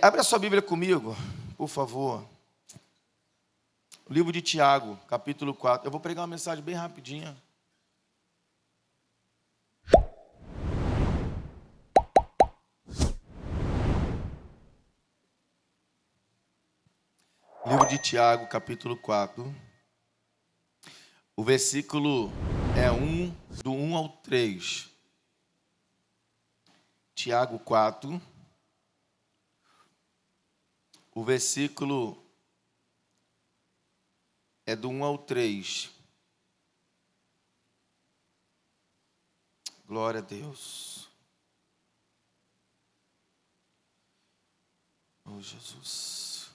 Abre a sua Bíblia comigo, por favor. O livro de Tiago, capítulo 4. Eu vou pregar uma mensagem bem rapidinha. Livro de Tiago, capítulo 4. O versículo é do 1 ao 3. Tiago 4. O versículo é do 1 ao 3. Glória a Deus. Oh, Jesus.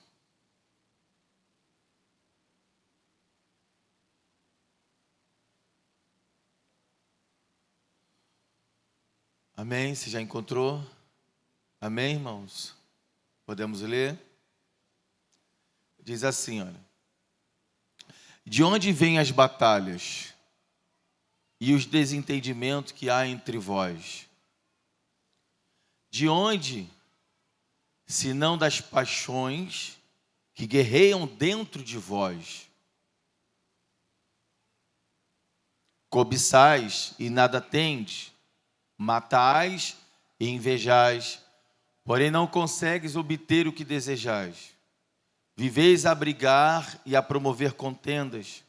Amém? Você já encontrou? Amém, irmãos? Podemos ler? Diz assim, olha. De onde vêm as batalhas e os desentendimentos que há entre vós? De onde, se não das paixões que guerreiam dentro de vós? Cobiçais e nada tendes, matais e invejais, porém não consegues obter o que desejais. Viveis a brigar e a promover contendas,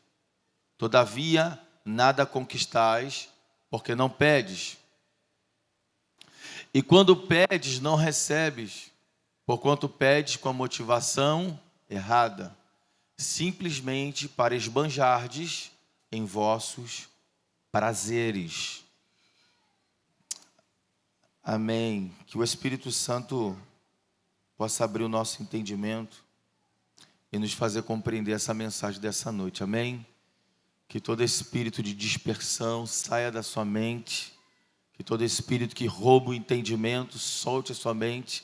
todavia nada conquistais, porque não pedes. E quando pedes, não recebes, porquanto pedes com a motivação errada, simplesmente para esbanjardes em vossos prazeres. Amém. Que o Espírito Santo possa abrir o nosso entendimento e nos fazer compreender essa mensagem dessa noite, amém? Que todo espírito de dispersão saia da sua mente, que todo espírito que rouba o entendimento solte a sua mente,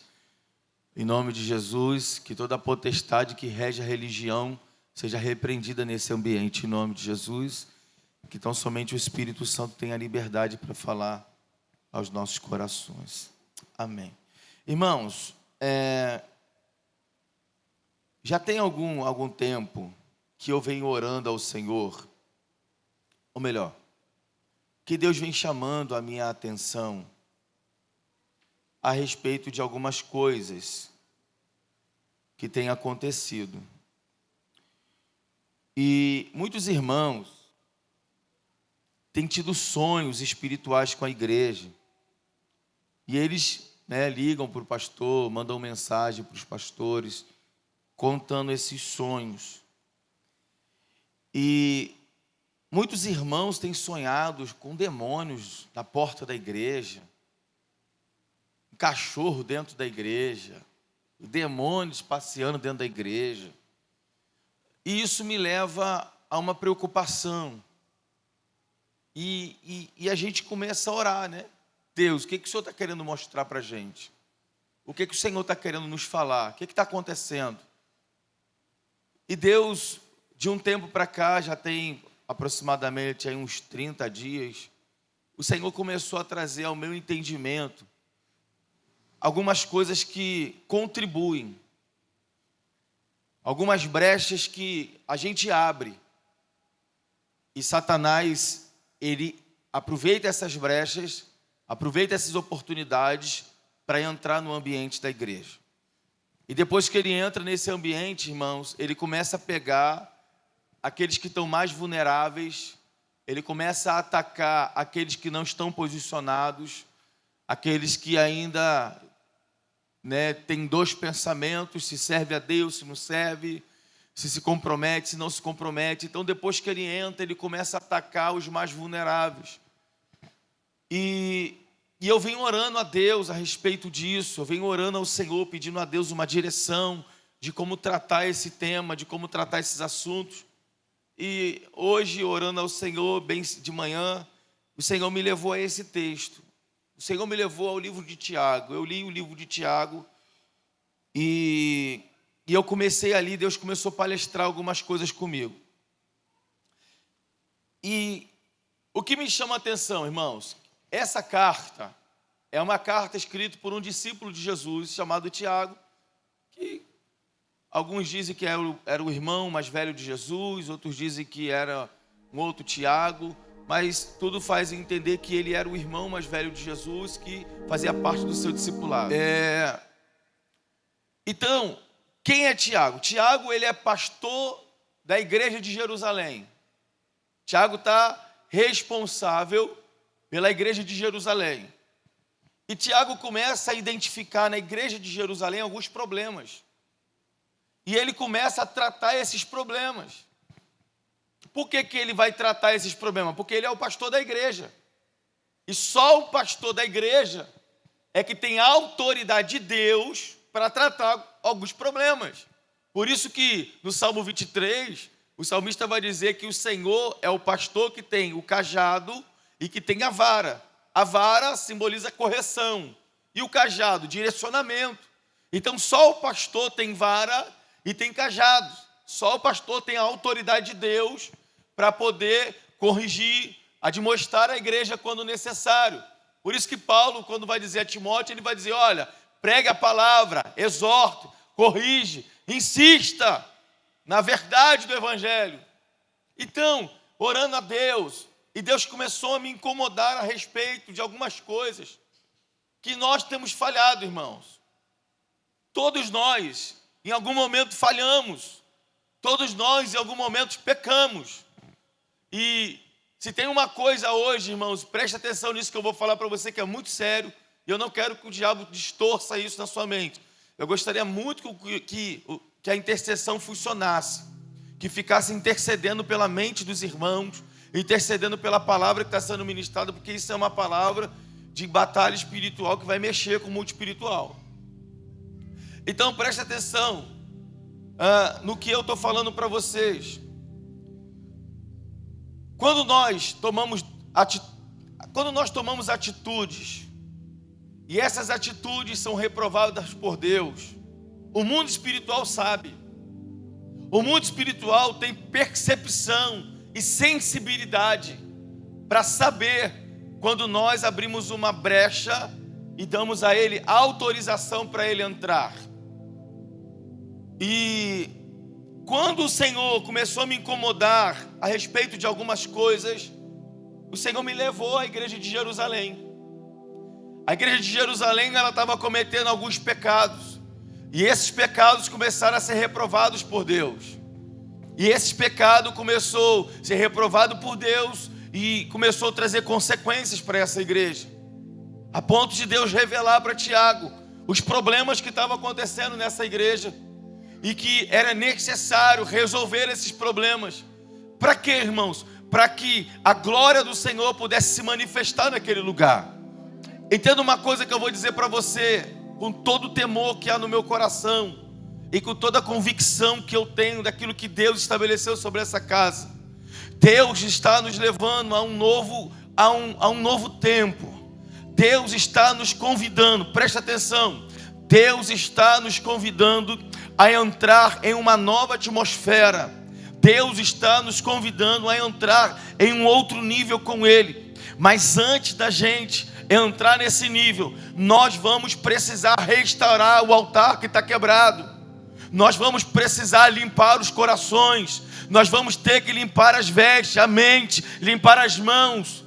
em nome de Jesus, que toda potestade que rege a religião seja repreendida nesse ambiente, em nome de Jesus, que tão somente o Espírito Santo tenha liberdade para falar aos nossos corações, amém. Irmãos, já tem algum tempo que eu venho orando ao Senhor, ou melhor, que Deus vem chamando a minha atenção a respeito de algumas coisas que têm acontecido. E muitos irmãos têm tido sonhos espirituais com a igreja. E eles ligam para o pastor, mandam mensagem para os pastores, contando esses sonhos. E muitos irmãos têm sonhado com demônios na porta da igreja, um cachorro dentro da igreja, demônios passeando dentro da igreja. E isso me leva a uma preocupação. E a gente começa a orar, né? Deus, o que o Senhor está querendo mostrar para a gente? O que o Senhor está querendo nos falar? O que está acontecendo? E Deus, de um tempo para cá, já tem aproximadamente aí uns 30 dias, o Senhor começou a trazer ao meu entendimento algumas coisas que contribuem, algumas brechas que a gente abre. E Satanás, ele aproveita essas brechas, aproveita essas oportunidades para entrar no ambiente da igreja. E depois que ele entra nesse ambiente, irmãos, ele começa a pegar aqueles que estão mais vulneráveis, ele começa a atacar aqueles que não estão posicionados, aqueles que ainda têm dois pensamentos, se serve a Deus, se não serve, se compromete, se não se compromete. Então, depois que ele entra, ele começa a atacar os mais vulneráveis. E eu venho orando a Deus a respeito disso, eu venho orando ao Senhor, pedindo a Deus uma direção de como tratar esse tema, de como tratar esses assuntos. E hoje, orando ao Senhor, bem de manhã, o Senhor me levou a esse texto. O Senhor me levou ao livro de Tiago. Eu li o livro de Tiago e eu comecei ali, Deus começou a palestrar algumas coisas comigo. E o que me chama a atenção, irmãos, essa carta é uma carta escrita por um discípulo de Jesus chamado Tiago, alguns dizem que era o irmão mais velho de Jesus, outros dizem que era um outro Tiago, mas tudo faz entender que ele era o irmão mais velho de Jesus, que fazia parte do seu discipulado. Então, quem é Tiago? Tiago, ele é pastor da igreja de Jerusalém. Tiago está responsável pela igreja de Jerusalém. E Tiago começa a identificar na igreja de Jerusalém alguns problemas. E ele começa a tratar esses problemas. Por que ele vai tratar esses problemas? Porque ele é o pastor da igreja. E só o pastor da igreja é que tem a autoridade de Deus para tratar alguns problemas. Por isso que no Salmo 23, o salmista vai dizer que o Senhor é o pastor que tem o cajado e que tem a vara. A vara simboliza correção e o cajado, direcionamento. Então só o pastor tem vara e tem cajado. Só o pastor tem a autoridade de Deus para poder corrigir, admoestar a igreja quando necessário. Por isso que Paulo, quando vai dizer a Timóteo, ele vai dizer, olha, pregue a palavra, exorte, corrige, insista na verdade do evangelho. Então, orando a Deus, e Deus começou a me incomodar a respeito de algumas coisas que nós temos falhado, irmãos. Todos nós, em algum momento, falhamos. Todos nós, em algum momento, pecamos. E se tem uma coisa hoje, irmãos, preste atenção nisso que eu vou falar para você, que é muito sério, e eu não quero que o diabo distorça isso na sua mente. Eu gostaria muito que a intercessão funcionasse, que ficasse intercedendo pela mente dos irmãos, intercedendo pela palavra que está sendo ministrada, porque isso é uma palavra de batalha espiritual que vai mexer com o mundo espiritual. Então preste atenção no que eu estou falando para vocês. Quando nós tomamos atitudes, e essas atitudes são reprovadas por Deus, o mundo espiritual sabe. O mundo espiritual tem percepção e sensibilidade para saber quando nós abrimos uma brecha e damos a ele autorização para ele entrar. E quando o Senhor começou a me incomodar a respeito de algumas coisas, o Senhor me levou à igreja de Jerusalém. A igreja de Jerusalém, ela estava cometendo alguns pecados, e esses pecados começaram a ser reprovados por Deus. E esse pecado começou a ser reprovado por Deus e começou a trazer consequências para essa igreja, a ponto de Deus revelar para Tiago os problemas que estavam acontecendo nessa igreja e que era necessário resolver esses problemas. Para quê, irmãos? Para que a glória do Senhor pudesse se manifestar naquele lugar. Entenda uma coisa que eu vou dizer para você, com todo o temor que há no meu coração e com toda a convicção que eu tenho daquilo que Deus estabeleceu sobre essa casa. Deus está nos levando a um novo tempo. Deus está nos convidando, preste atenção, Deus está nos convidando a entrar em uma nova atmosfera. Deus está nos convidando a entrar em um outro nível com Ele. Mas antes da gente entrar nesse nível, nós vamos precisar restaurar o altar que está quebrado. Nós vamos precisar limpar os corações. Nós vamos ter que limpar as vestes, a mente, limpar as mãos,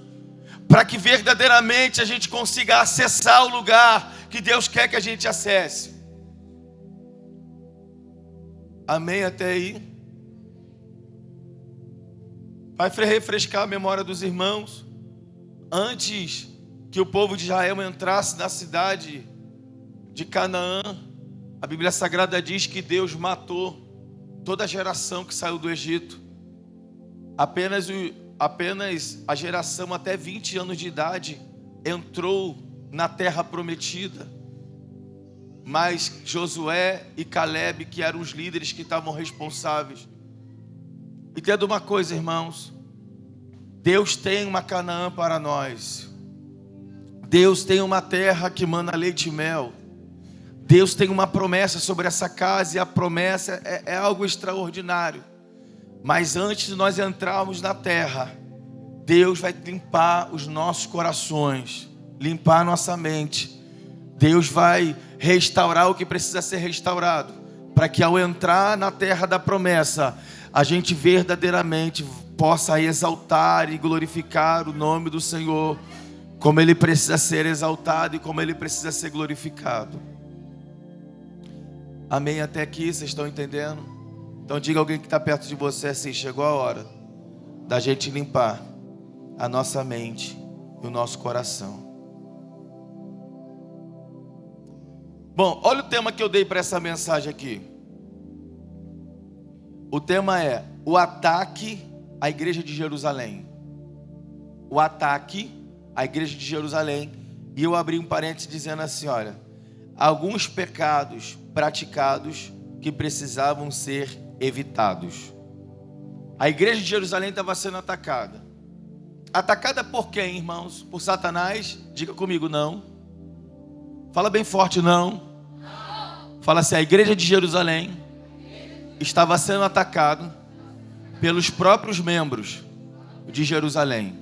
para que verdadeiramente a gente consiga acessar o lugar que Deus quer que a gente acesse. Amém até aí? Vai refrescar a memória dos irmãos. Antes que o povo de Israel entrasse na cidade de Canaã, a Bíblia Sagrada diz que Deus matou toda a geração que saiu do Egito. Apenas a geração até 20 anos de idade entrou na terra prometida. Mas Josué e Caleb, que eram os líderes que estavam responsáveis. Entenda uma coisa, irmãos. Deus tem uma Canaã para nós. Deus tem uma terra que mana leite e mel. Deus tem uma promessa sobre essa casa, e a promessa é algo extraordinário. Mas antes de nós entrarmos na terra, Deus vai limpar os nossos corações, limpar nossa mente. Deus vai restaurar o que precisa ser restaurado, para que ao entrar na terra da promessa, a gente verdadeiramente possa exaltar e glorificar o nome do Senhor, como Ele precisa ser exaltado e como Ele precisa ser glorificado. Amém? Até aqui, vocês estão entendendo? Então diga a alguém que está perto de você assim: chegou a hora da gente limpar a nossa mente e o nosso coração. Bom, olha o tema que eu dei para essa mensagem aqui. O tema é o ataque à igreja de Jerusalém. O ataque à igreja de Jerusalém. E eu abri um parênteses dizendo assim: olha, alguns pecados praticados que precisavam ser evitados. A igreja de Jerusalém estava sendo atacada. Atacada por quem, irmãos? Por Satanás? Diga comigo, não. Fala bem forte, não. Fala assim: a igreja de Jerusalém estava sendo atacada pelos próprios membros de Jerusalém.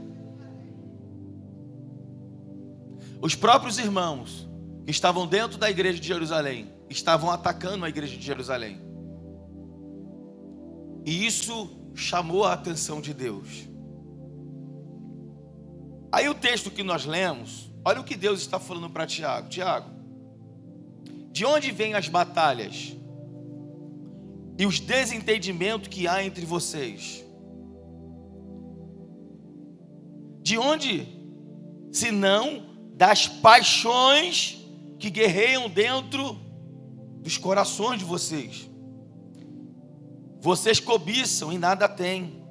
Os próprios irmãos que estavam dentro da igreja de Jerusalém estavam atacando a igreja de Jerusalém. E isso chamou a atenção de Deus. Aí o texto que nós lemos, olha o que Deus está falando para Tiago. Tiago, de onde vêm as batalhas e os desentendimentos que há entre vocês? De onde, se não das paixões que guerreiam dentro dos corações de vocês? Vocês cobiçam e nada têm,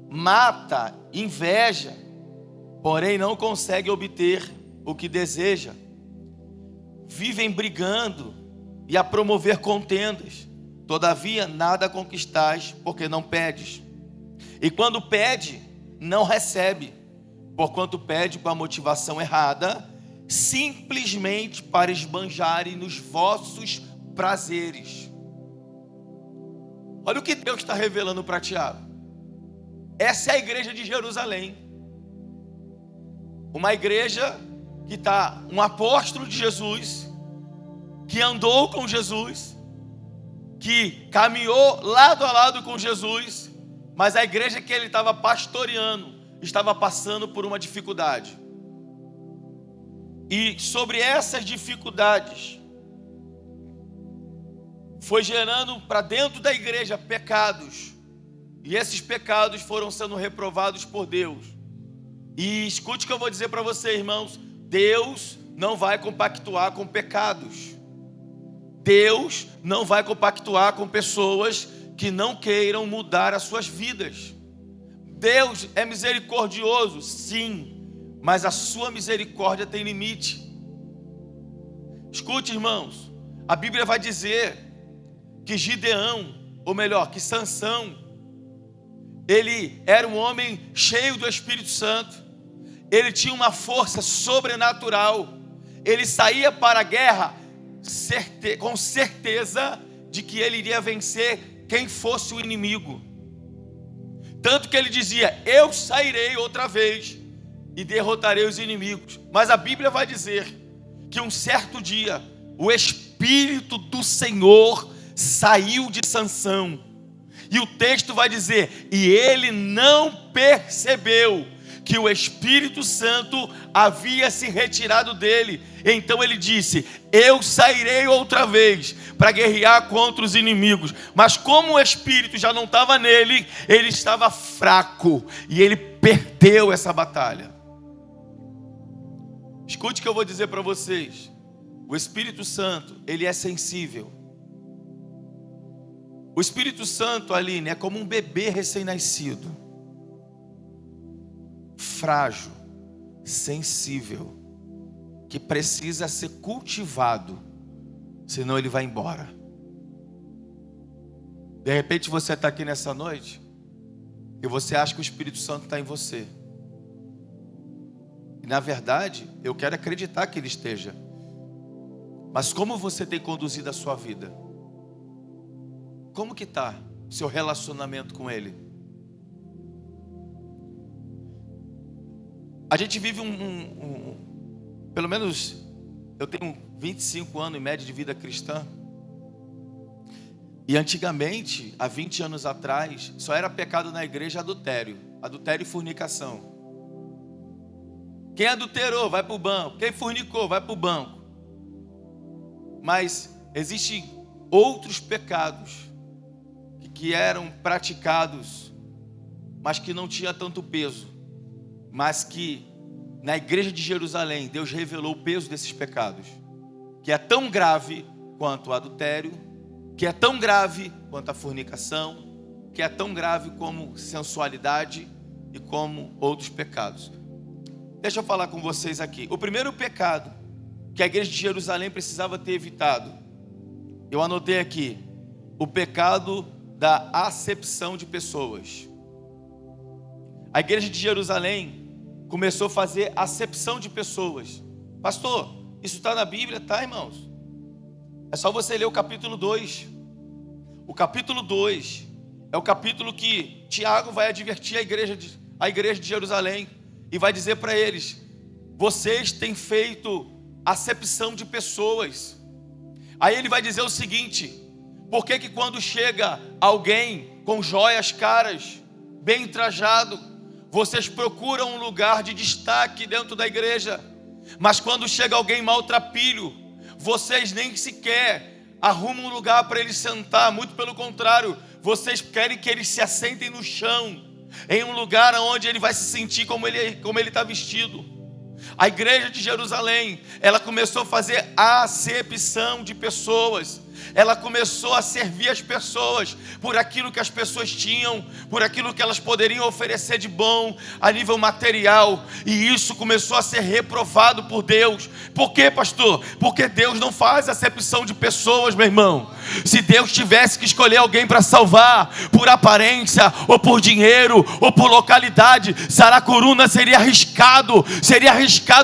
mata, inveja, porém não consegue obter o que deseja. Vivem brigando e a promover contendas. Todavia nada conquistais, porque não pedes. E quando pede, não recebe, porquanto pede com a motivação errada, simplesmente para esbanjarem nos vossos prazeres. Olha o que Deus está revelando para Tiago. Essa é a igreja de Jerusalém. Uma igreja que está um apóstolo de Jesus, que andou com Jesus, que caminhou lado a lado com Jesus, mas a igreja que ele estava pastoreando estava passando por uma dificuldade. E sobre essas dificuldades foi gerando para dentro da igreja pecados, e esses pecados foram sendo reprovados por Deus. E escute o que eu vou dizer para você, irmãos: Deus não vai compactuar com pecados. Deus não vai compactuar com pessoas que não queiram mudar as suas vidas. Deus é misericordioso, sim, mas a sua misericórdia tem limite. Escute, irmãos, a Bíblia vai dizer que Gideão, ou melhor, que Sansão, ele era um homem cheio do Espírito Santo. Ele tinha uma força sobrenatural. Ele saía para a guerra com certeza de que ele iria vencer quem fosse o inimigo. Tanto que ele dizia: eu sairei outra vez e derrotarei os inimigos. Mas a Bíblia vai dizer que um certo dia o Espírito do Senhor saiu de Sansão. E o texto vai dizer: e ele não percebeu que o Espírito Santo havia se retirado dele. Então ele disse: eu sairei outra vez para guerrear contra os inimigos. Mas como o Espírito já não estava nele, ele estava fraco e ele perdeu essa batalha. Escute o que eu vou dizer para vocês. O Espírito Santo, ele é sensível. O Espírito Santo, Aline, é como um bebê recém-nascido, frágil, sensível, que precisa ser cultivado, senão ele vai embora. De repente você está aqui nessa noite e você acha que o Espírito Santo está em você. E na verdade, eu quero acreditar que ele esteja. Mas como você tem conduzido a sua vida? Como que está o seu relacionamento com ele? A gente vive pelo menos eu tenho 25 anos em média de vida cristã. E antigamente, há 20 anos atrás, só era pecado na igreja adultério e fornicação. Quem adulterou, vai para o banco. Quem fornicou, vai para o banco. Mas existem outros pecados que eram praticados, mas que não tinha tanto peso. Mas que na igreja de Jerusalém, Deus revelou o peso desses pecados, que é tão grave quanto o adultério, que é tão grave quanto a fornicação, que é tão grave como sensualidade e como outros pecados. Deixa eu falar com vocês aqui. O primeiro pecado que a igreja de Jerusalém precisava ter evitado, eu anotei aqui: o pecado da acepção de pessoas. A igreja de Jerusalém começou a fazer acepção de pessoas. Pastor, isso está na Bíblia? Tá, irmãos? É só você ler o capítulo 2. O capítulo 2 é o capítulo que Tiago vai advertir a igreja de Jerusalém e vai dizer para eles: vocês têm feito acepção de pessoas. Aí ele vai dizer o seguinte: por que que quando chega alguém com joias caras, bem trajado, vocês procuram um lugar de destaque dentro da igreja, mas quando chega alguém maltrapilho, vocês nem sequer arrumam um lugar para ele sentar? Muito pelo contrário, vocês querem que ele se assentem no chão, em um lugar onde ele vai se sentir como ele está vestido. A igreja de Jerusalém, ela começou a fazer acepção de pessoas. Ela começou a servir as pessoas por aquilo que as pessoas tinham, por aquilo que elas poderiam oferecer de bom a nível material. E isso começou a ser reprovado por Deus. Por quê, pastor? Porque Deus não faz acepção de pessoas, meu irmão. Se Deus tivesse que escolher alguém para salvar por aparência, ou por dinheiro, ou por localidade, Saracuruna seria arriscado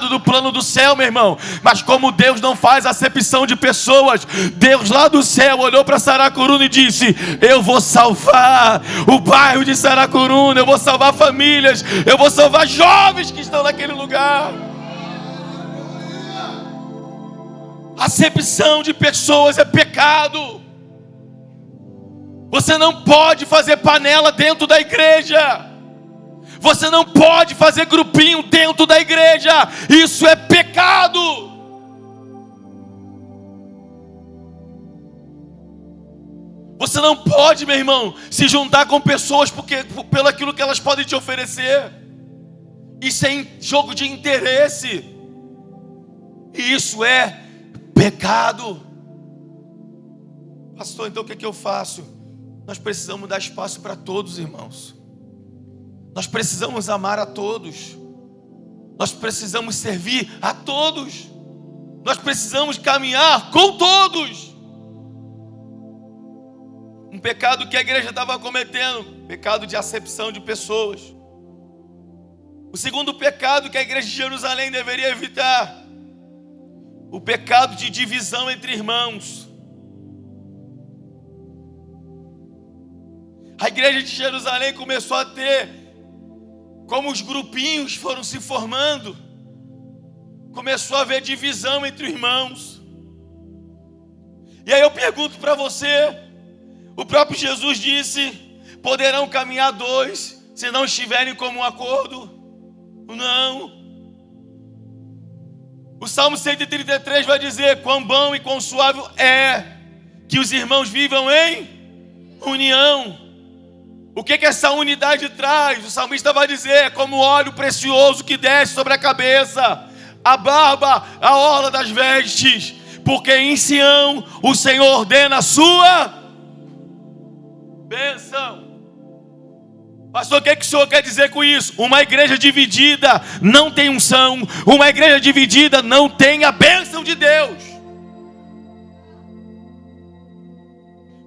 do plano do céu, meu irmão. Mas como Deus não faz acepção de pessoas, Deus lá do céu olhou para Saracuruna e disse: eu vou salvar o bairro de Saracuruna, eu vou salvar famílias, eu vou salvar jovens que estão naquele lugar. Acepção de pessoas é pecado. Você não pode fazer panela dentro da igreja. Você não pode fazer grupinho dentro da igreja. Isso é pecado. Você não pode, meu irmão, se juntar com pessoas pelo aquilo que elas podem te oferecer. Isso é jogo de interesse. E isso é pecado. Pastor, então o que eu faço? Nós precisamos dar espaço para todos, irmãos. Nós precisamos amar a todos. Nós precisamos servir a todos. Nós precisamos caminhar com todos. Um pecado que a igreja estava cometendo, pecado de acepção de pessoas. O segundo pecado que a igreja de Jerusalém deveria evitar, o pecado de divisão entre irmãos. A igreja de Jerusalém começou a ter, como os grupinhos foram se formando, começou a haver divisão entre irmãos. E aí eu pergunto para você, o próprio Jesus disse: poderão caminhar dois se não estiverem como um acordo? Não. O Salmo 133 vai dizer: quão bom e quão suave é que os irmãos vivam em união. O que essa unidade traz? O salmista vai dizer: é como óleo precioso que desce sobre a cabeça, a barba, a orla das vestes, porque em Sião o Senhor ordena a sua bênção. Pastor, o que o senhor quer dizer com isso? Uma igreja dividida não tem unção. Uma igreja dividida não tem a bênção de Deus.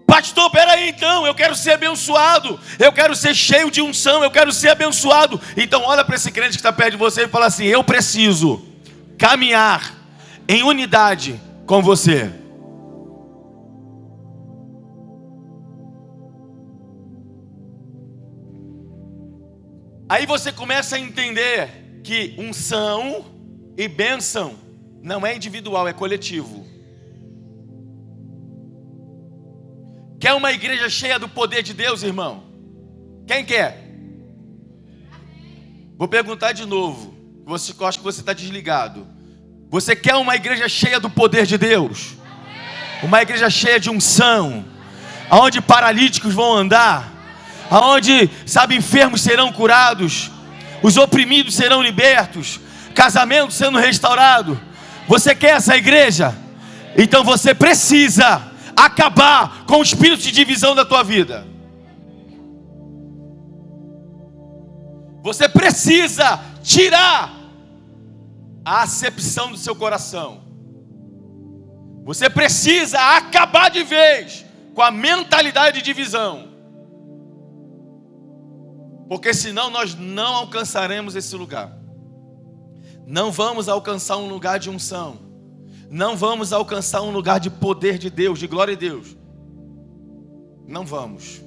Pastor, peraí então, eu quero ser abençoado, eu quero ser cheio de unção, eu quero ser abençoado. Então olha para esse crente que está perto de você e fala assim: eu preciso caminhar em unidade com você. Aí você começa a entender que unção e bênção não é individual, é coletivo. Quer uma igreja cheia do poder de Deus, irmão? Quem quer? Vou perguntar de novo. Eu acho que você está desligado. Você quer uma igreja cheia do poder de Deus? Uma igreja cheia de unção, aonde paralíticos vão andar, aonde, enfermos serão curados, os oprimidos serão libertos, casamentos sendo restaurados. Você quer essa igreja? Então você precisa acabar com o espírito de divisão da tua vida. Você precisa tirar a acepção do seu coração. Você precisa acabar de vez com a mentalidade de divisão. Porque senão nós não alcançaremos esse lugar. Não vamos alcançar um lugar de unção. Não vamos alcançar um lugar de poder de Deus, de glória de Deus. Não vamos.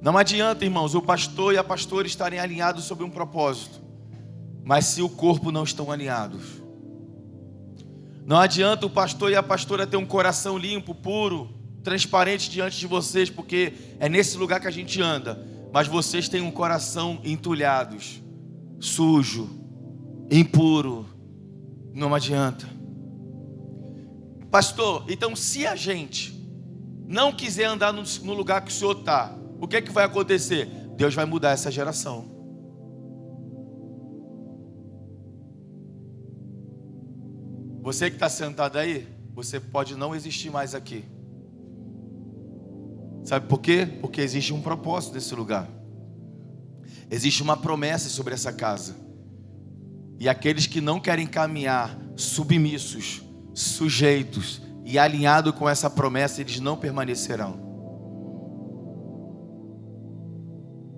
Não adianta, irmãos, o pastor e a pastora estarem alinhados sobre um propósito, mas se o corpo não estão alinhados. Não adianta o pastor e a pastora ter um coração limpo, puro, transparente diante de vocês, porque é nesse lugar que a gente anda, mas vocês têm um coração entulhados, sujo, impuro. Não adianta. Pastor, então se a gente não quiser andar no lugar que o Senhor está, o que é que vai acontecer? Deus vai mudar essa geração. Você que está sentado aí, você pode não existir mais aqui. Sabe por quê? Porque existe um propósito nesse lugar. Existe uma promessa sobre essa casa. E aqueles que não querem caminhar submissos, sujeitos e alinhados com essa promessa, eles não permanecerão.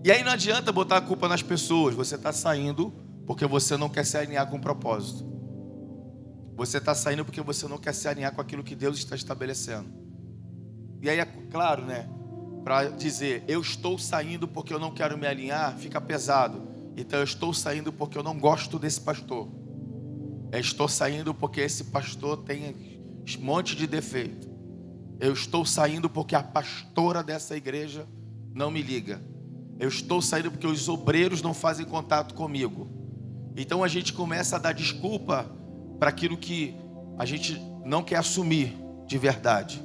E aí não adianta botar a culpa nas pessoas. Você está saindo porque você não quer se alinhar com o propósito. Você está saindo porque você não quer se alinhar com aquilo que Deus está estabelecendo. E aí é claro, né? Para dizer, eu estou saindo porque eu não quero me alinhar, fica pesado. Então eu estou saindo porque eu não gosto desse pastor. Eu estou saindo porque esse pastor tem um monte de defeito. Eu estou saindo porque a pastora dessa igreja não me liga. Eu estou saindo porque os obreiros não fazem contato comigo. Então a gente começa a dar desculpa para aquilo que a gente não quer assumir de verdade.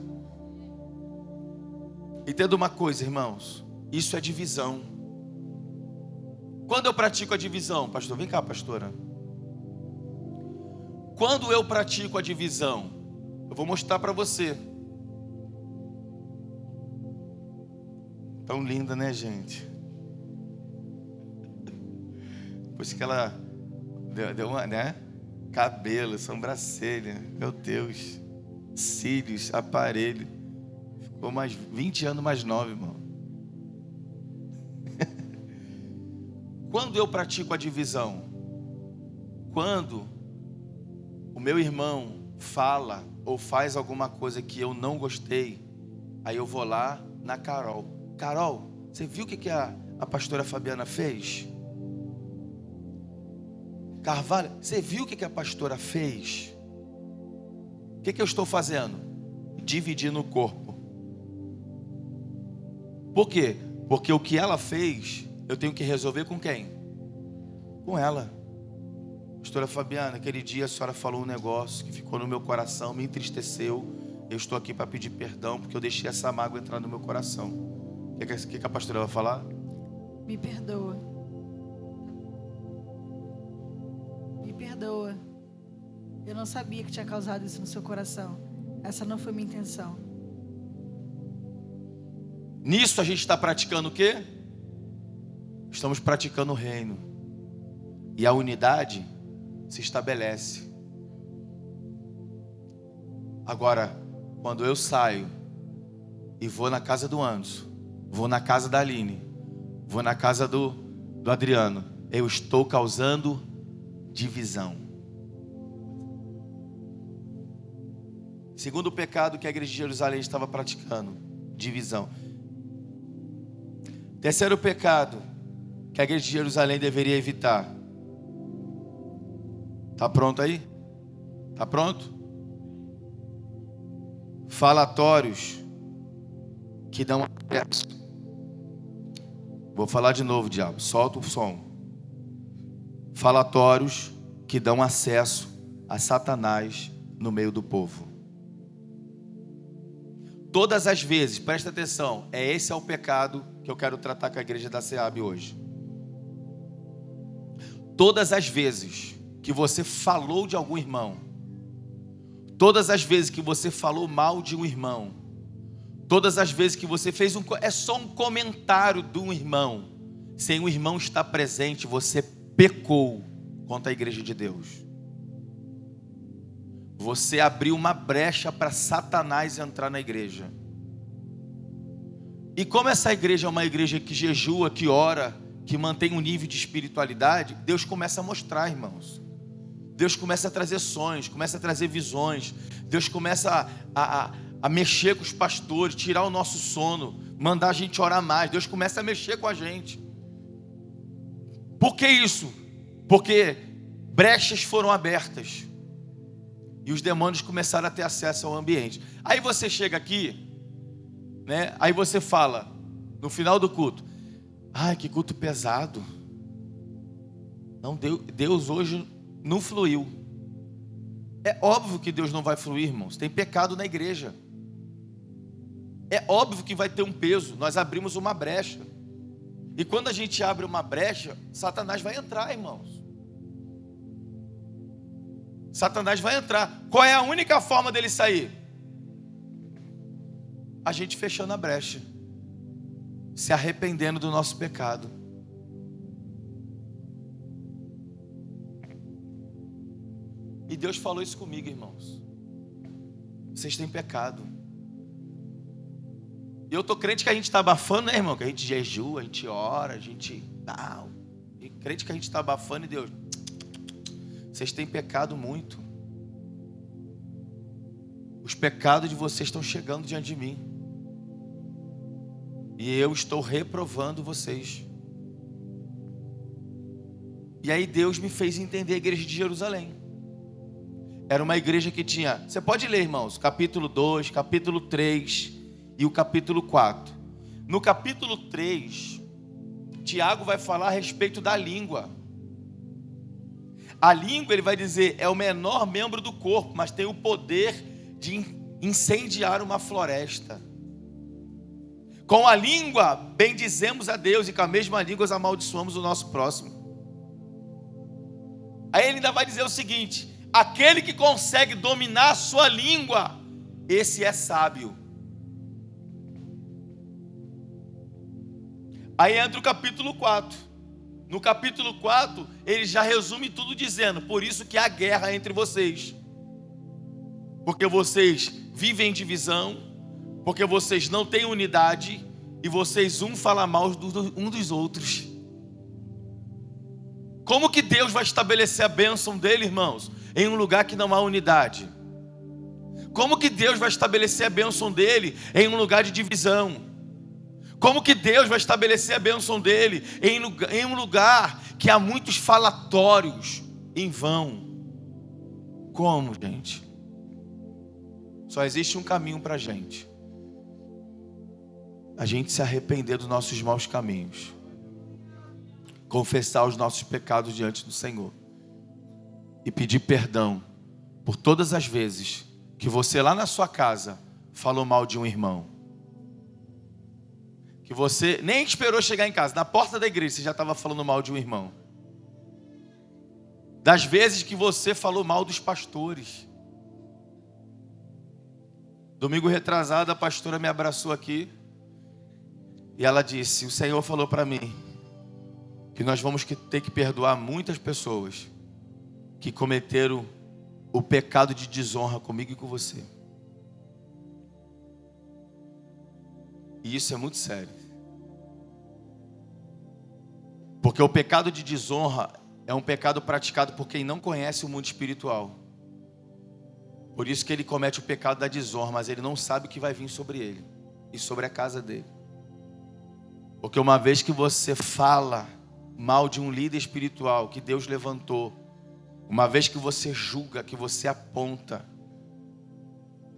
Entenda uma coisa, irmãos, isso é divisão. Quando eu pratico a divisão, pastor, vem cá, pastora. Quando eu pratico a divisão, eu vou mostrar para você. Tão linda, né, gente? Depois que ela deu uma, né? Cabelo, sobrancelha, meu Deus, cílios, aparelho. Ficou mais 20 anos mais nova, irmão. Quando eu pratico a divisão, quando o meu irmão fala ou faz alguma coisa que eu não gostei, aí eu vou lá na Carol. Carol, você viu o que a pastora Fabiana fez? Carvalho, você viu o que a pastora fez? O que eu estou fazendo? Dividindo o corpo. Por quê? Porque o que ela fez, eu tenho que resolver com quem? Com ela. Pastora Fabiana, aquele dia a senhora falou um negócio que ficou no meu coração, me entristeceu. Eu estou aqui para pedir perdão, porque eu deixei essa mágoa entrar no meu coração. O que a pastora vai falar? Me perdoa. Perdoa. Eu não sabia que tinha causado isso no seu coração. Essa não foi minha intenção. Nisso a gente está praticando o quê? Estamos praticando o reino. E a unidade se estabelece. Agora, quando eu saio e vou na casa do Anderson, vou na casa da Aline, vou na casa do Adriano, eu estou causando divisão. Segundo o pecado que a igreja de Jerusalém estava praticando, divisão. Terceiro pecado que a igreja de Jerusalém deveria evitar. Está pronto aí? Está pronto? Falatórios que dão acesso. Vou falar de novo, diabo, solta o som. Falatórios que dão acesso a Satanás no meio do povo. Todas as vezes, presta atenção, esse é o pecado que eu quero tratar com a igreja da SEAB hoje. Todas as vezes que você falou de algum irmão, todas as vezes que você falou mal de um irmão, todas as vezes que você fez é só um comentário de um irmão, sem o irmão estar presente, você pecou contra a igreja de Deus. Você abriu uma brecha para Satanás entrar na igreja. E como essa igreja é uma igreja que jejua, que ora, que mantém um nível de espiritualidade, Deus começa a mostrar, irmãos. Deus começa a trazer sonhos, começa a trazer visões. Deus começa a mexer com os pastores, tirar o nosso sono, mandar a gente orar mais. Deus começa a mexer com a gente. Por que isso? Porque brechas foram abertas. E os demônios começaram a ter acesso ao ambiente. Aí você chega aqui, né? Aí você fala, no final do culto, ai, que culto pesado. Não, Deus hoje não fluiu. É óbvio que Deus não vai fluir, irmãos. Tem pecado na igreja. É óbvio que vai ter um peso. Nós abrimos uma brecha. E quando a gente abre uma brecha, Satanás vai entrar, irmãos. Satanás vai entrar. Qual é a única forma dele sair? A gente fechando a brecha, se arrependendo do nosso pecado. E Deus falou isso comigo, irmãos. Vocês têm pecado. E eu tô crente que a gente está abafando, né, irmão? Que a gente jejua, a gente ora, a gente tal. E crente que a gente está abafando, e Deus, vocês têm pecado muito. Os pecados de vocês estão chegando diante de mim. E eu estou reprovando vocês. E aí Deus me fez entender a igreja de Jerusalém. Era uma igreja que tinha... Você pode ler, irmãos, capítulo 2, capítulo 3 e o capítulo 4. No capítulo 3, Tiago vai falar a respeito da língua. A língua, ele vai dizer, é o menor membro do corpo, mas tem o poder de incendiar uma floresta. Com a língua bendizemos a Deus e com a mesma língua amaldiçoamos o nosso próximo. Aí ele ainda vai dizer o seguinte: aquele que consegue dominar a sua língua, esse é sábio. Aí entra o capítulo 4. No capítulo 4, ele já resume tudo dizendo, por isso que há guerra entre vocês. Porque vocês vivem em divisão, porque vocês não têm unidade, e vocês um fala mal um dos outros. Como que Deus vai estabelecer a bênção dele, irmãos, em um lugar que não há unidade? Como que Deus vai estabelecer a bênção dele em um lugar de divisão? Como que Deus vai estabelecer a bênção dele em um lugar que há muitos falatórios em vão? Como, gente? Só existe um caminho para a gente se arrepender dos nossos maus caminhos, confessar os nossos pecados diante do Senhor e pedir perdão por todas as vezes que você lá na sua casa falou mal de um irmão, que você nem esperou chegar em casa, na porta da igreja você já estava falando mal de um irmão, das vezes que você falou mal dos pastores. Domingo retrasado, a pastora me abraçou aqui e ela disse, o Senhor falou para mim que nós vamos ter que perdoar muitas pessoas que cometeram o pecado de desonra comigo e com você. E isso é muito sério. Porque o pecado de desonra é um pecado praticado por quem não conhece o mundo espiritual. Por isso que ele comete o pecado da desonra, mas ele não sabe o que vai vir sobre ele e sobre a casa dele. Porque uma vez que você fala mal de um líder espiritual que Deus levantou, uma vez que você julga, que você aponta,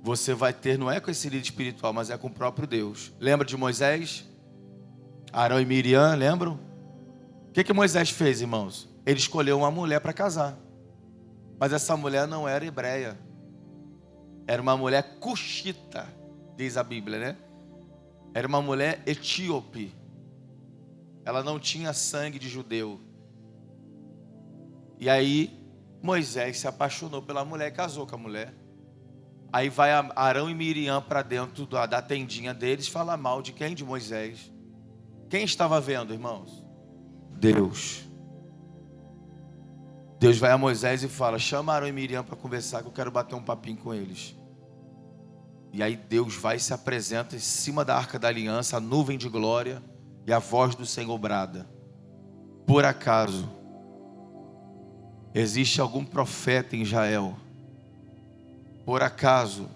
você vai ter, não é com esse líder espiritual, mas é com o próprio Deus. Lembra de Moisés? Arão e Miriam, lembram? O que Moisés fez, irmãos? Ele escolheu uma mulher para casar. Mas essa mulher não era hebreia. Era uma mulher cuxita, diz a Bíblia, né? Era uma mulher etíope. Ela não tinha sangue de judeu. E aí, Moisés se apaixonou pela mulher e casou com a mulher. Aí vai Arão e Miriam para dentro da tendinha deles falar mal de quem? De Moisés. Quem estava vendo, irmãos? Deus. Deus vai a Moisés e fala: chama Arão e Miriam para conversar, que eu quero bater um papinho com eles. E aí Deus vai e se apresenta em cima da arca da aliança, a nuvem de glória, e a voz do Senhor brada: por acaso existe algum profeta em Israel? Por acaso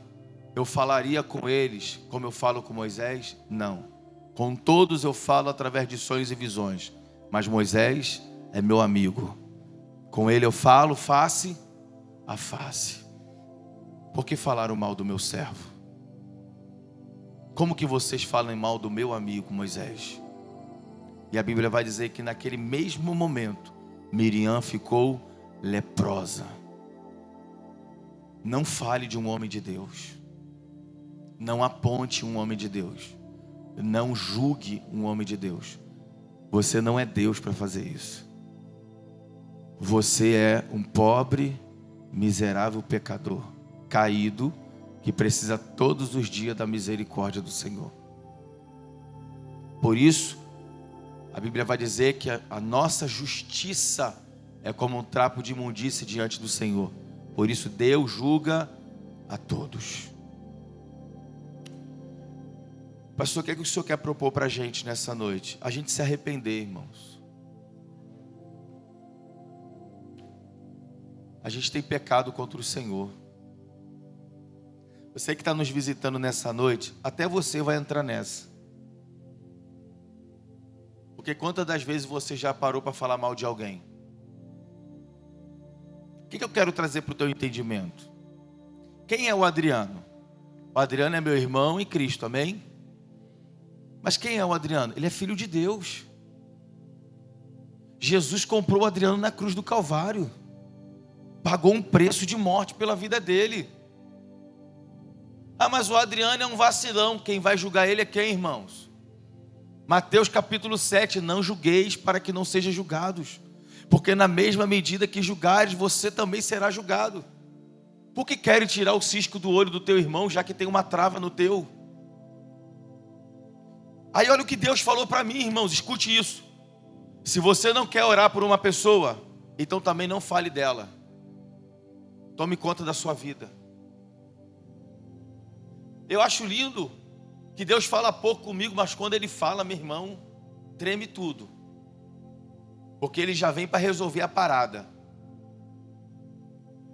eu falaria com eles como eu falo com Moisés? Não. Com todos eu falo através de sonhos e visões, mas Moisés é meu amigo. Com ele eu falo face a face. Por que falaram mal do meu servo? Como que vocês falam mal do meu amigo Moisés? E a Bíblia vai dizer que naquele mesmo momento Miriam ficou leprosa. Não fale de um homem de Deus. Não aponte um homem de Deus. Não julgue um homem de Deus. Você não é Deus para fazer isso. Você é um pobre, miserável pecador, caído, que precisa todos os dias da misericórdia do Senhor. Por isso, a Bíblia vai dizer que a nossa justiça é como um trapo de imundície diante do Senhor. Por isso Deus julga a todos. Pastor, o que é que o Senhor quer propor para a gente nessa noite? A gente se arrepender, irmãos. A gente tem pecado contra o Senhor. Você que está nos visitando nessa noite, até você vai entrar nessa. Porque quantas das vezes você já parou para falar mal de alguém? O que eu quero trazer para o teu entendimento? Quem é o Adriano? O Adriano é meu irmão em Cristo, amém? Mas quem é o Adriano? Ele é filho de Deus. Jesus comprou o Adriano na cruz do Calvário. Pagou um preço de morte pela vida dele. Ah, mas o Adriano é um vacilão. Quem vai julgar ele é quem, irmãos? Mateus capítulo 7. Não julgueis para que não sejam julgados, porque na mesma medida que julgares, você também será julgado. Por que querem tirar o cisco do olho do teu irmão, já que tem uma trava no teu? Aí olha o que Deus falou para mim, irmãos, escute isso. Se você não quer orar por uma pessoa, então também não fale dela. Tome conta da sua vida. Eu acho lindo que Deus fala pouco comigo, mas quando Ele fala, meu irmão, treme tudo. Porque Ele já vem para resolver a parada.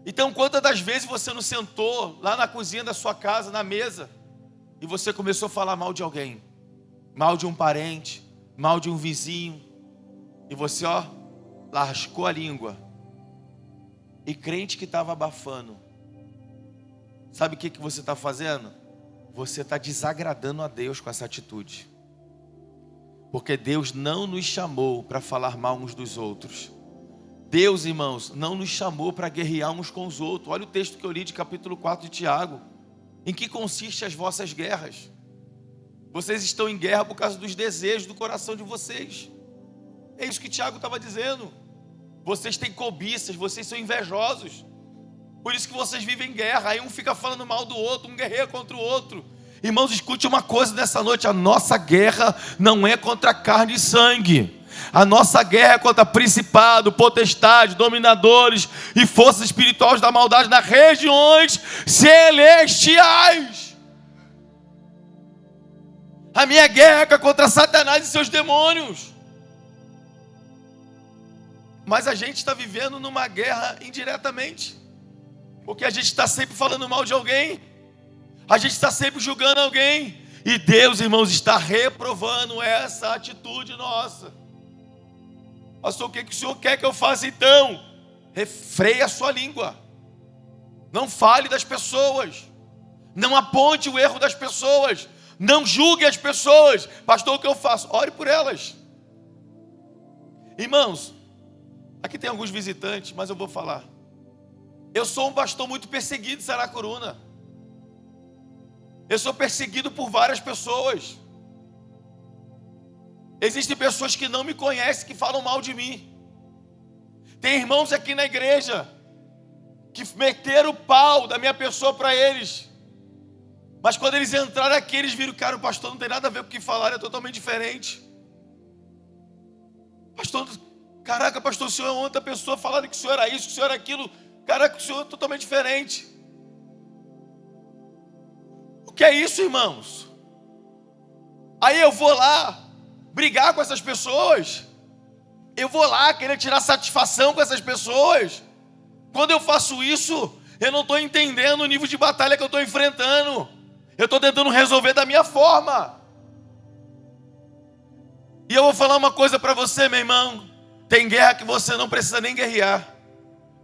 Então, quantas das vezes você não sentou lá na cozinha da sua casa, na mesa, e você começou a falar mal de alguém? Mal de um parente, mal de um vizinho, e você, lascou a língua. E crente que estava abafando, sabe o que você está fazendo? Você está desagradando a Deus com essa atitude. Porque Deus não nos chamou para falar mal uns dos outros. Deus, irmãos, não nos chamou para guerrear uns com os outros. Olha o texto que eu li de capítulo 4 de Tiago. Em que consistem as vossas guerras? Vocês estão em guerra por causa dos desejos do coração de vocês. É isso que Tiago estava dizendo. Vocês têm cobiças, vocês são invejosos. Por isso que vocês vivem em guerra. Aí um fica falando mal do outro, um guerreia contra o outro. Irmãos, escute uma coisa nessa noite. A nossa guerra não é contra carne e sangue. A nossa guerra é contra principado, potestade, dominadores e forças espirituais da maldade nas regiões celestiais. A minha guerra é contra Satanás e seus demônios. Mas a gente está vivendo numa guerra indiretamente. Porque a gente está sempre falando mal de alguém. A gente está sempre julgando alguém. E Deus, irmãos, está reprovando essa atitude nossa. Pastor, o que o Senhor quer que eu faça então? Refreie a sua língua. Não fale das pessoas. Não aponte o erro das pessoas. Não julgue as pessoas. Pastor, o que eu faço? Ore por elas. Irmãos, aqui tem alguns visitantes, mas eu vou falar. Eu sou um pastor muito perseguido em Saracuruna. Eu sou perseguido por várias pessoas. Existem pessoas que não me conhecem, que falam mal de mim. Tem irmãos aqui na igreja que meteram o pau da minha pessoa para eles. Mas quando eles entraram aqui, eles viram, cara, o pastor não tem nada a ver com o que falaram, é totalmente diferente. Pastor, caraca, pastor, o senhor é outra pessoa, falando que o senhor era isso, que o senhor era aquilo. Caraca, o senhor é totalmente diferente. O que é isso, irmãos? Aí eu vou lá brigar com essas pessoas. Eu vou lá querer tirar satisfação com essas pessoas. Quando eu faço isso, eu não estou entendendo o nível de batalha que eu estou enfrentando. Eu estou tentando resolver da minha forma. E eu vou falar uma coisa para você, meu irmão. Tem guerra que você não precisa nem guerrear.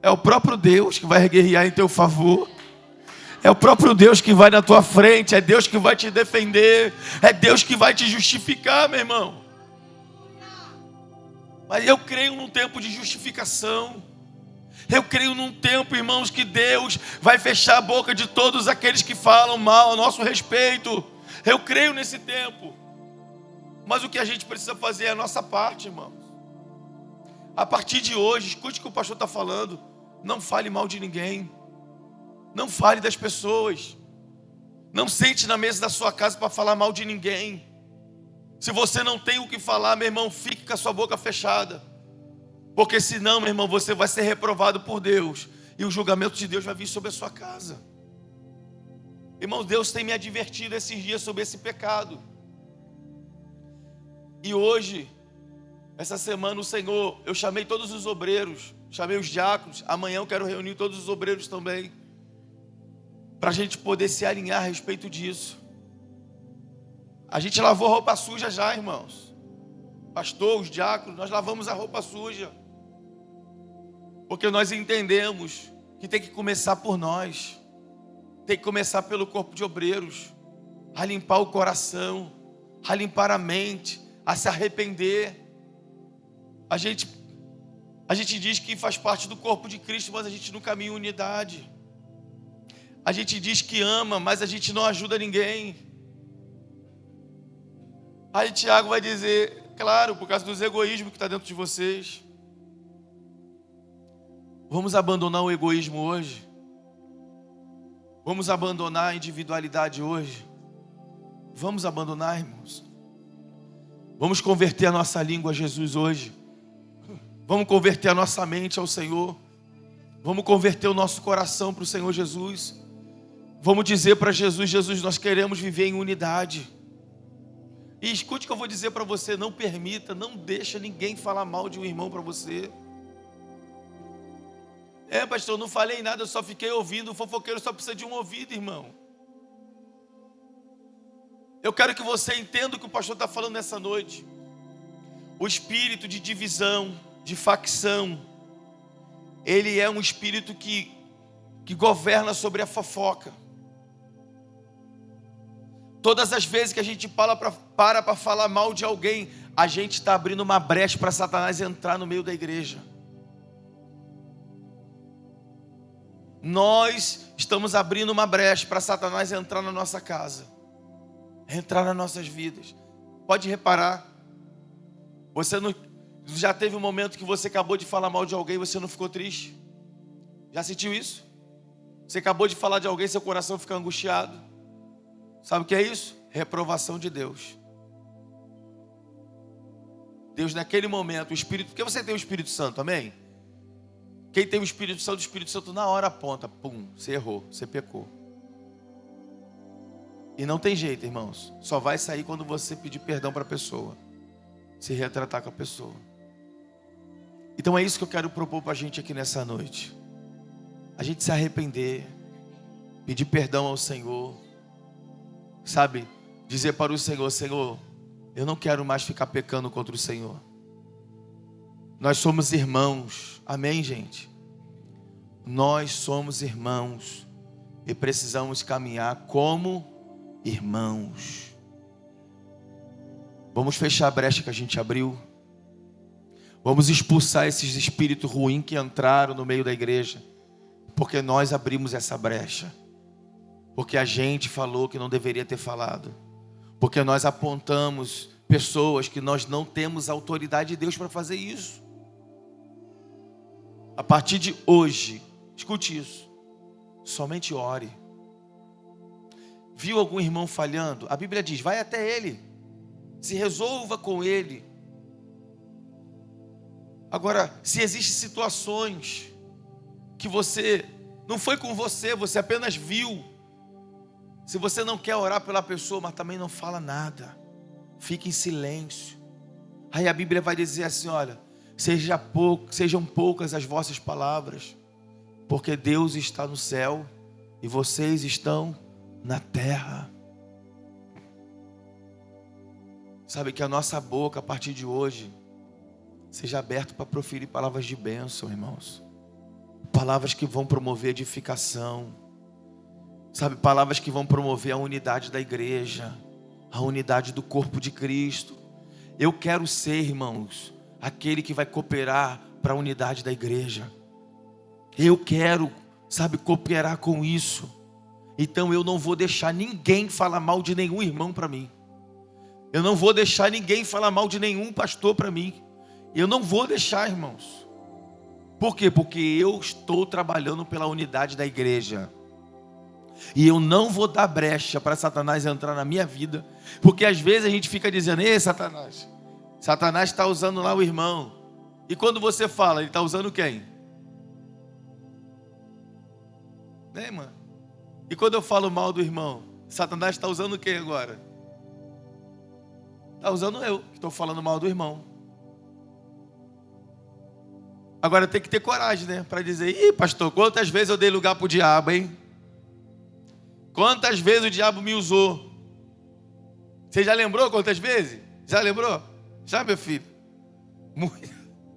É o próprio Deus que vai guerrear em teu favor. É o próprio Deus que vai na tua frente. É Deus que vai te defender. É Deus que vai te justificar, meu irmão. Mas eu creio num tempo de justificação. Eu creio num tempo, irmãos, que Deus vai fechar a boca de todos aqueles que falam mal a nosso respeito. Eu creio nesse tempo. Mas o que a gente precisa fazer é a nossa parte, irmãos. A partir de hoje, escute o que o pastor está falando. Não fale mal de ninguém. Não fale das pessoas. Não sente na mesa da sua casa para falar mal de ninguém. Se você não tem o que falar, meu irmão, fique com a sua boca fechada. Porque senão, meu irmão, você vai ser reprovado por Deus. E o julgamento de Deus vai vir sobre a sua casa. Irmão, Deus tem me advertido esses dias sobre esse pecado. E hoje, essa semana, o Senhor, eu chamei todos os obreiros, chamei os diáconos. Amanhã eu quero reunir todos os obreiros também, para a gente poder se alinhar a respeito disso. A gente lavou roupa suja já, irmãos. Pastor, os diáconos, nós lavamos a roupa suja. Porque nós entendemos que tem que começar por nós. Tem que começar pelo corpo de obreiros. A limpar o coração, a limpar a mente, a se arrepender. A gente diz que faz parte do corpo de Cristo, mas a gente não caminha em unidade. A gente diz que ama, mas a gente não ajuda ninguém. Aí Tiago vai dizer, claro, por causa dos egoísmos que está dentro de vocês. Vamos abandonar o egoísmo hoje? Vamos abandonar a individualidade hoje? Vamos abandonar, irmãos? Vamos converter a nossa língua a Jesus hoje? Vamos converter a nossa mente ao Senhor? Vamos converter o nosso coração para o Senhor Jesus? Vamos dizer para Jesus, Jesus, nós queremos viver em unidade. E escute o que eu vou dizer para você, não permita, não deixa ninguém falar mal de um irmão para você. Pastor, eu não falei nada, eu só fiquei ouvindo, o fofoqueiro só precisa de um ouvido, irmão. Eu quero que você entenda o que o pastor está falando nessa noite. O espírito de divisão, de facção, ele é um espírito que governa sobre a fofoca. Todas as vezes que a gente para falar mal de alguém, a gente está abrindo uma brecha para Satanás entrar no meio da igreja. Nós estamos abrindo uma brecha para Satanás entrar na nossa casa, entrar nas nossas vidas. Pode reparar, você não, já teve um momento que você acabou de falar mal de alguém e você não ficou triste? Já sentiu isso? Você acabou de falar de alguém, seu coração fica angustiado. Sabe o que é isso? Reprovação de Deus. Deus naquele momento, o Espírito, porque você tem o Espírito Santo, amém? Quem tem o Espírito Santo na hora aponta, pum, você errou, você pecou. E não tem jeito, irmãos, só vai sair quando você pedir perdão para a pessoa, se retratar com a pessoa. Então é isso que eu quero propor para a gente aqui nessa noite. A gente se arrepender, pedir perdão ao Senhor, sabe, dizer para o Senhor, Senhor, eu não quero mais ficar pecando contra o Senhor. Nós somos irmãos, amém, gente? Nós somos irmãos. e precisamos caminhar como irmãos. Vamos fechar a brecha que a gente abriu. Vamos expulsar esses espíritos ruins que entraram no meio da igreja, porque nós abrimos essa brecha, porque a gente falou que não deveria ter falado, porque nós apontamos pessoas que nós não temos autoridade de Deus para fazer isso. A partir de hoje, escute isso, somente ore. Viu algum irmão falhando? A Bíblia diz, vai até ele, se resolva com ele. Agora, se existem situações que você, não foi com você, você apenas viu. Se você não quer orar pela pessoa, mas também não fala nada, fica em silêncio. Aí a Bíblia vai dizer assim, olha, sejam poucas as vossas palavras, porque Deus está no céu e vocês estão na terra. Sabe, que a nossa boca a partir de hoje seja aberta para proferir palavras de bênção, irmãos. Palavras que vão promover edificação. Sabe, palavras que vão promover a unidade da igreja, a unidade do corpo de Cristo. Eu quero ser, irmãos, aquele que vai cooperar para a unidade da igreja. Eu quero, sabe, cooperar com isso. Então eu não vou deixar ninguém falar mal de nenhum irmão para mim. Eu não vou deixar ninguém falar mal de nenhum pastor para mim. Eu não vou deixar, irmãos. Por quê? Porque eu estou trabalhando pela unidade da igreja. E eu não vou dar brecha para Satanás entrar na minha vida. Porque às vezes a gente fica dizendo, ei, Satanás, Satanás está usando lá o irmão. E quando você fala, ele está usando quem? Né, mano? E quando eu falo mal do irmão, Satanás está usando quem agora? Está usando eu, que estou falando mal do irmão. Agora tem que ter coragem, né? Para dizer, ih, pastor, quantas vezes eu dei lugar para o diabo, hein? Quantas vezes o diabo me usou? Você já lembrou quantas vezes? Já lembrou? Já, meu filho?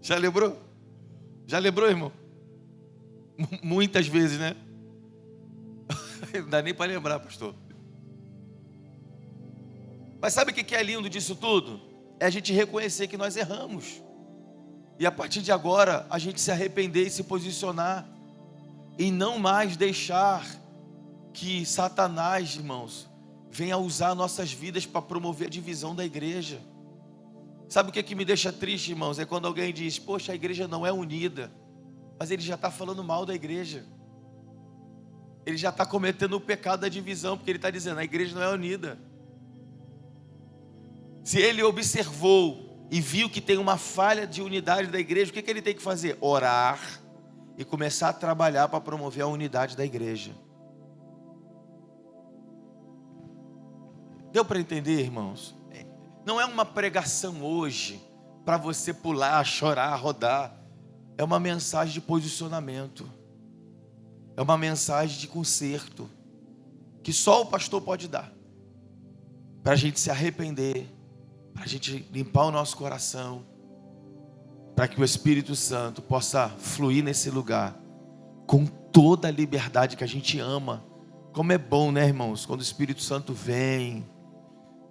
Já lembrou? Já lembrou, irmão? Muitas vezes, né? Não dá nem para lembrar, pastor. Mas sabe o que é lindo disso tudo? É a gente reconhecer que nós erramos. E a partir de agora, a gente se arrepender e se posicionar. E não mais deixar que Satanás, irmãos, venha usar nossas vidas para promover a divisão da igreja. Sabe o que me deixa triste, irmãos? É quando alguém diz, poxa, a igreja não é unida. Mas ele já está falando mal da igreja. Ele já está cometendo o pecado da divisão, porque ele está dizendo, a igreja não é unida. Se ele observou e viu que tem uma falha de unidade da igreja, o que ele tem que fazer? Orar e começar a trabalhar para promover a unidade da igreja. Deu para entender, irmãos? Não é uma pregação hoje para você pular, chorar, rodar. É uma mensagem de posicionamento. É uma mensagem de conserto que só o pastor pode dar, para a gente se arrepender, para a gente limpar o nosso coração, para que o Espírito Santo possa fluir nesse lugar com toda a liberdade que a gente ama. Como é bom, né, irmãos? Quando o Espírito Santo vem,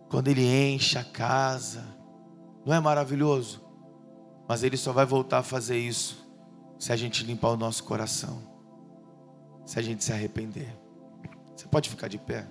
quando ele enche a casa, não é maravilhoso? Mas ele só vai voltar a fazer isso se a gente limpar o nosso coração, se a gente se arrepender. Você pode ficar de pé?